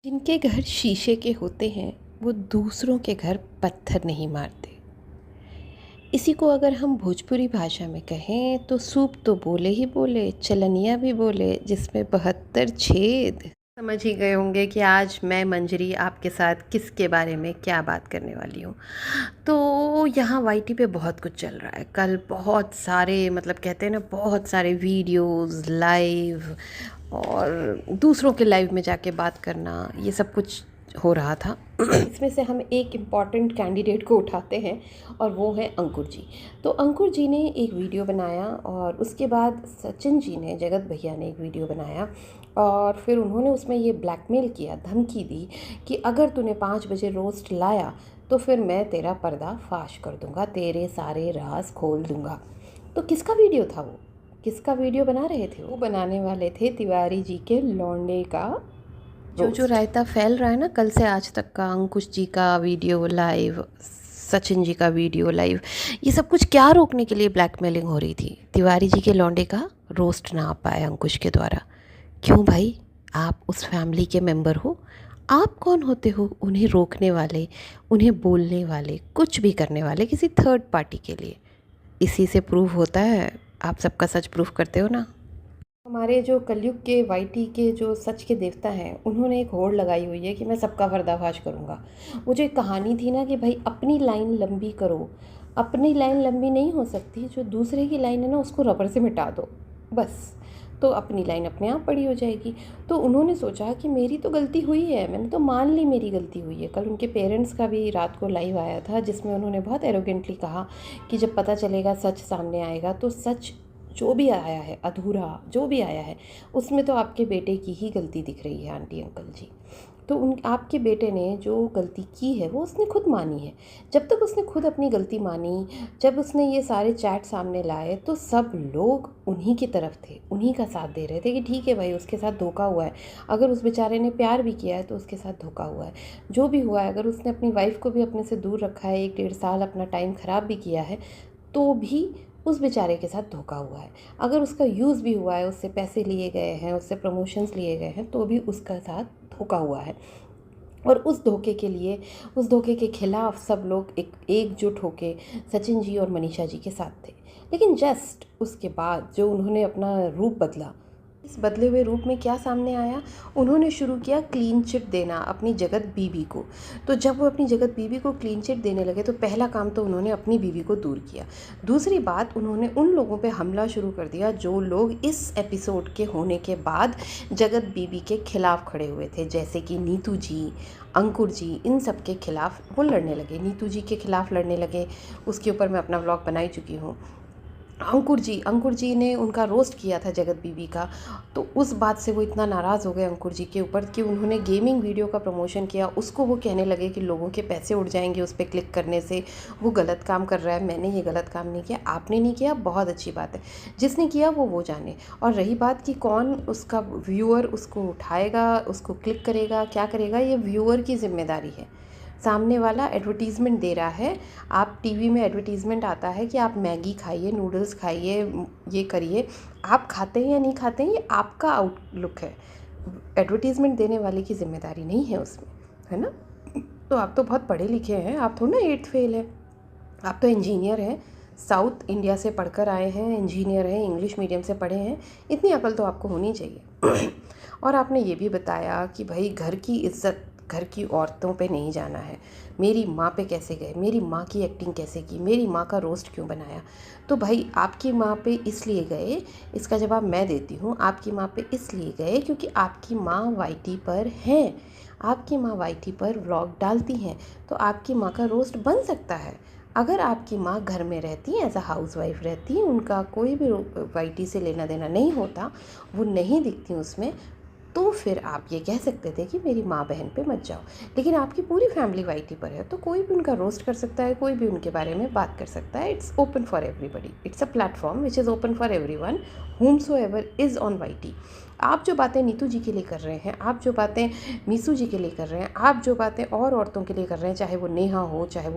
जिनके घर शीशे के होते हैं वो दूसरों के घर पत्थर नहीं मारते। इसी को अगर हम भोजपुरी भाषा में कहें तो सूप तो बोले ही बोले, चलनिया भी बोले, जिसमें 72 छेद। समझ ही गए होंगे कि आज मैं मंजरी आपके साथ किसके बारे में क्या बात करने वाली हूँ। तो यहाँ वाईटी पे बहुत कुछ चल रहा है। कल बहुत सारे कहते हैं ना, बहुत सारे वीडियोस लाइव और दूसरों के लाइव में जाके बात करना, ये सब कुछ हो रहा था। इसमें से हम एक इम्पॉर्टेंट कैंडिडेट को उठाते हैं और वो है अंकुर जी। तो अंकुर जी ने एक वीडियो बनाया और उसके बाद सचिन जी ने, जगत भैया ने एक वीडियो बनाया और फिर उन्होंने उसमें ये ब्लैकमेल किया, धमकी दी कि अगर तूने 5 बजे रोस्ट लाया तो फिर मैं तेरा पर्दा फाश कर दूंगा, तेरे सारे राज खोल दूंगा। तो किसका वीडियो था वो? किसका वीडियो बना रहे थे? वो बनाने वाले थे तिवारी जी के लौंडे का जो रायता फैल रहा है ना कल से आज तक का। अंकुश जी का वीडियो लाइव, सचिन जी का वीडियो लाइव, ये सब कुछ क्या रोकने के लिए ब्लैकमेलिंग हो रही थी? तिवारी जी के लौंडे का रोस्ट ना आ पाए अंकुश के द्वारा। क्यों भाई? आप उस फैमिली के मेंबर हो, आप कौन होते हो उन्हें रोकने वाले, उन्हें बोलने वाले, कुछ भी करने वाले किसी थर्ड पार्टी के लिए? इसी से प्रूव होता है, आप सबका सच प्रूफ करते हो ना। हमारे जो कलयुग के वाईटी के जो सच के देवता हैं, उन्होंने एक होड़ लगाई हुई है कि मैं सबका पर्दाफाश करूँगा। वो जो एक कहानी थी ना कि भाई अपनी लाइन लंबी करो, अपनी लाइन लंबी नहीं हो सकती, जो दूसरे की लाइन है ना उसको रबर से मिटा दो बस, तो अपनी लाइन अपने आप बड़ी हो जाएगी। तो उन्होंने सोचा कि मेरी तो गलती हुई है, मैंने तो मान ली मेरी गलती हुई है। कल उनके पेरेंट्स का भी रात को लाइव आया था जिसमें उन्होंने बहुत एरोगेंटली कहा कि जब पता चलेगा, सच सामने आएगा, तो सच जो भी आया है, अधूरा जो भी आया है, उसमें तो आपके बेटे की ही गलती दिख रही है आंटी अंकल जी। तो उन आपके बेटे ने जो गलती की है वो उसने खुद मानी है। जब तक उसने खुद अपनी गलती मानी, जब उसने ये सारे चैट सामने लाए, तो सब लोग उन्हीं की तरफ थे, उन्हीं का साथ दे रहे थे कि ठीक है भाई, उसके साथ धोखा हुआ है। अगर उस बेचारे ने प्यार भी किया है तो उसके साथ धोखा हुआ है। जो भी हुआ है, अगर उसने अपनी वाइफ को भी अपने से दूर रखा है, 1 डेढ़ साल अपना टाइम ख़राब भी किया है, तो भी उस बेचारे के साथ धोखा हुआ है। अगर उसका यूज़ भी हुआ है, उससे पैसे लिए गए हैं, उससे प्रमोशंस लिए गए हैं, तो भी उसका साथ धोखा हुआ है। और उस धोखे के लिए, उस धोखे के खिलाफ सब लोग एकजुट होके सचिन जी और मनीषा जी के साथ थे। लेकिन जस्ट उसके बाद जो उन्होंने अपना रूप बदला, इस बदले हुए रूप में क्या सामने आया? उन्होंने शुरू किया क्लीन चिट देना अपनी जगत बीबी को। तो जब वो अपनी जगत बीबी को क्लीन चिट देने लगे तो पहला काम तो उन्होंने अपनी बीवी को दूर किया। दूसरी बात, उन्होंने उन लोगों पे हमला शुरू कर दिया जो लोग इस एपिसोड के होने के बाद जगत बीबी के खिलाफ खड़े हुए थे, जैसे कि नीतू जी, अंकुर जी, इन सब के खिलाफ वो लड़ने लगे। नीतू जी के खिलाफ लड़ने लगे, उसके ऊपर मैं अपना व्लॉग बना ही चुकी हूँ। अंकुर जी ने उनका रोस्ट किया था जगत बीबी का, तो उस बात से वो इतना नाराज़ हो गए अंकुर जी के ऊपर कि उन्होंने गेमिंग वीडियो का प्रमोशन किया। उसको वो कहने लगे कि लोगों के पैसे उड़ जाएंगे उस पर क्लिक करने से, वो गलत काम कर रहा है। मैंने ये गलत काम नहीं किया, आपने नहीं किया, बहुत अच्छी बात है, जिसने किया वो जाने। और रही बात कि कौन उसका व्यूअर उसको उठाएगा, उसको क्लिक करेगा, क्या करेगा, ये व्यूअर की जिम्मेदारी है। सामने वाला एडवर्टीज़मेंट दे रहा है, आप टीवी में एडवर्टीज़मेंट आता है कि आप मैगी खाइए, नूडल्स खाइए, ये करिए, आप खाते हैं या नहीं खाते हैं ये आपका आउटलुक है, एडवर्टीज़मेंट देने वाले की ज़िम्मेदारी नहीं है उसमें, है ना। तो आप तो बहुत पढ़े लिखे हैं, आप थोड़ा ना 8th फेल है, आप तो इंजीनियर हैं, साउथ इंडिया से पढ़कर आए हैं, इंजीनियर हैं, इंग्लिश मीडियम से पढ़े हैं, इतनी अकल तो आपको होनी चाहिए। और आपने ये भी बताया कि भाई घर की इज्जत घर की औरतों पे नहीं जाना है। मेरी माँ पे कैसे गए, मेरी माँ की एक्टिंग कैसे की, मेरी माँ का रोस्ट क्यों बनाया? तो भाई आपकी माँ पे इसलिए गए, इसका जवाब मैं देती हूँ। आपकी माँ पे इसलिए गए क्योंकि आपकी माँ वाईटी पर हैं, आपकी माँ वाईटी पर व्लॉग डालती हैं, तो आपकी माँ का रोस्ट बन सकता है। अगर आपकी माँ घर में रहती, एज अ हाउस वाइफ रहती, उनका कोई भी वाईटी से लेना देना नहीं होता, वो नहीं दिखती उसमें, तो फिर आप ये कह सकते थे कि मेरी माँ बहन पे मत जाओ। लेकिन आपकी पूरी फैमिली वाईटी पर है, तो कोई भी उनका रोस्ट कर सकता है, कोई भी उनके बारे में बात कर सकता है। It's open for everybody, it's a platform which is open for everyone whomsoever is on YT. आप जो बातें नीतू जी के लिए कर रहे हैं, आप जो बातें मीसू जी के लिए कर रहे हैं, आप जो बातें और औरतों के लिए कर रहे हैं, चाहे वो नेहा हो, चाहे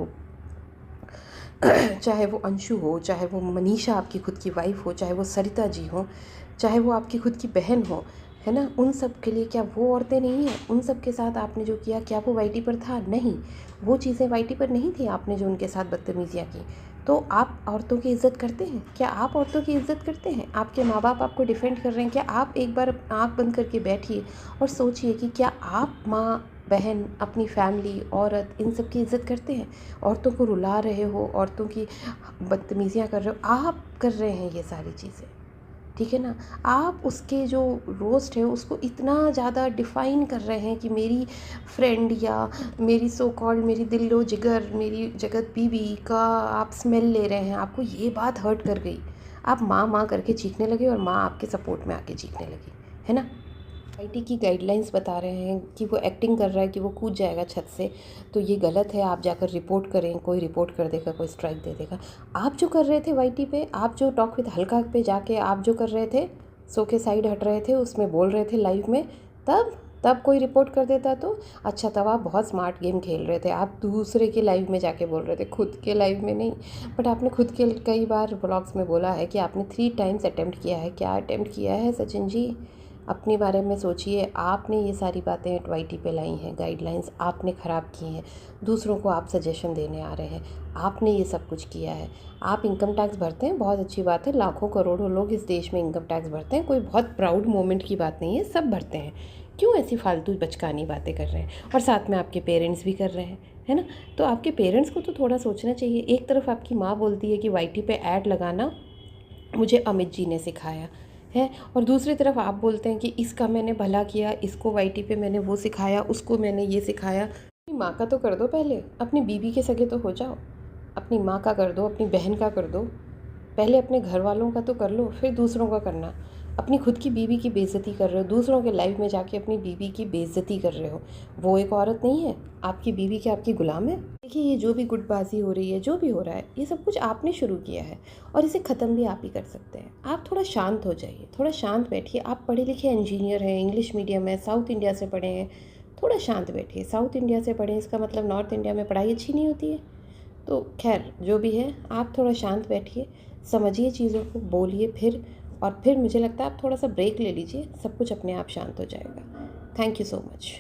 वो अंशु हो, चाहे वो मनीषा आपकी खुद की वाइफ हो, चाहे वो सरिता जी हो, चाहे वो आपकी खुद की बहन हो, है ना? उन सब के लिए क्या वो औरतें नहीं हैं? उन सब के साथ आपने जो किया, क्या वो वाईटी पर था? नहीं, वो चीज़ें वाईटी पर नहीं थी, आपने जो उनके साथ बदतमीज़ियाँ की। तो आप औरतों की इज़्ज़त करते हैं? क्या आप औरतों की इज़्ज़त करते हैं? आपके माँ-बाप आपको डिफेंड कर रहे हैं, क्या आप एक बार आँख बंद करके बैठिए और सोचिए कि क्या आप माँ, बहन, अपनी फैमिली, औरत, इन सब की इज़्ज़त करते हैं? औरतों को रुला रहे हो, औरतों की बदतमीज़ियाँ कर रहे हो, आप कर रहे हैं ये सारी चीज़ें। ठीक है ना? आप उसके जो रोस्ट है उसको इतना ज़्यादा डिफ़ाइन कर रहे हैं कि मेरी फ्रेंड या मेरी सो कॉल्ड मेरी दिलो जिगर मेरी जगत बीवी का आप स्मेल ले रहे हैं, आपको ये बात हर्ट कर गई। आप माँ माँ करके चीखने लगे और माँ आपके सपोर्ट में आके चीखने लगी, है ना? आईटी की गाइडलाइंस बता रहे हैं कि वो एक्टिंग कर रहा है कि वो कूद जाएगा छत से, तो ये गलत है, आप जाकर रिपोर्ट करें, कोई रिपोर्ट कर देगा, कोई स्ट्राइक दे देगा। आप जो कर रहे थे वाईटी पे, आप जो टॉक विद हल्का पे जाके आप जो कर रहे थे, सो के साइड हट रहे थे, उसमें बोल रहे थे लाइव में, तब तब कोई रिपोर्ट कर देता तो अच्छा, तब आप बहुत स्मार्ट गेम खेल रहे थे, आप दूसरे के लाइव में जाके बोल रहे थे, खुद के लाइव में नहीं। बट आपने खुद के कई बार ब्लॉग्स में बोला है कि आपने 3 टाइम्स अटेम्प्ट किया है। क्या अटेम्प्ट किया है सचिन जी? अपने बारे में सोचिए। आपने ये सारी बातें वाईटी पे लाई हैं, गाइडलाइंस आपने ख़राब की हैं, दूसरों को आप सजेशन देने आ रहे हैं, आपने ये सब कुछ किया है। आप इनकम टैक्स भरते हैं, बहुत अच्छी बात है, लाखों करोड़ों लोग इस देश में इनकम टैक्स भरते हैं, कोई बहुत प्राउड मोमेंट की बात नहीं है, सब भरते हैं। क्यों ऐसी फालतू बचकानी बातें कर रहे हैं? और साथ में आपके पेरेंट्स भी कर रहे हैं, है ना? तो आपके पेरेंट्स को तो थोड़ा सोचना चाहिए। एक तरफ आपकी माँ बोलती है कि वाईटी पे ऐड लगाना मुझे अमित जी ने सिखाया है, और दूसरी तरफ आप बोलते हैं कि इसका मैंने भला किया, इसको वाईटी पे मैंने वो सिखाया, उसको मैंने ये सिखाया। अपनी माँ का तो कर दो पहले, अपनी बीवी के सगे तो हो जाओ। अपनी माँ का कर दो, अपनी बहन का कर दो, पहले अपने घर वालों का तो कर लो, फिर दूसरों का करना। अपनी खुद की बीवी की बेइज्जती कर रहे हो, दूसरों के लाइफ में जाके अपनी बीवी की बेइज्जती कर रहे हो। वो एक औरत नहीं है? आपकी बीवी क्या आपकी गुलाम है? देखिए, ये जो भी गुटबाजी हो रही है, जो भी हो रहा है, ये सब कुछ आपने शुरू किया है और इसे ख़त्म भी आप ही कर सकते हैं। आप थोड़ा शांत हो जाइए, थोड़ा शांत बैठिए। आप पढ़े लिखे इंजीनियर हैं, इंग्लिश मीडियम है, साउथ इंडिया से पढ़े हैं, थोड़ा शांत बैठिए। साउथ इंडिया से पढ़े इसका मतलब नॉर्थ इंडिया में पढ़ाई अच्छी नहीं होती है? तो खैर जो भी है, आप थोड़ा शांत बैठिए, समझिए चीज़ों को, बोलिए फिर, और फिर मुझे लगता है आप थोड़ा सा ब्रेक ले लीजिए, सब कुछ अपने आप शांत हो जाएगा। Thank you so much.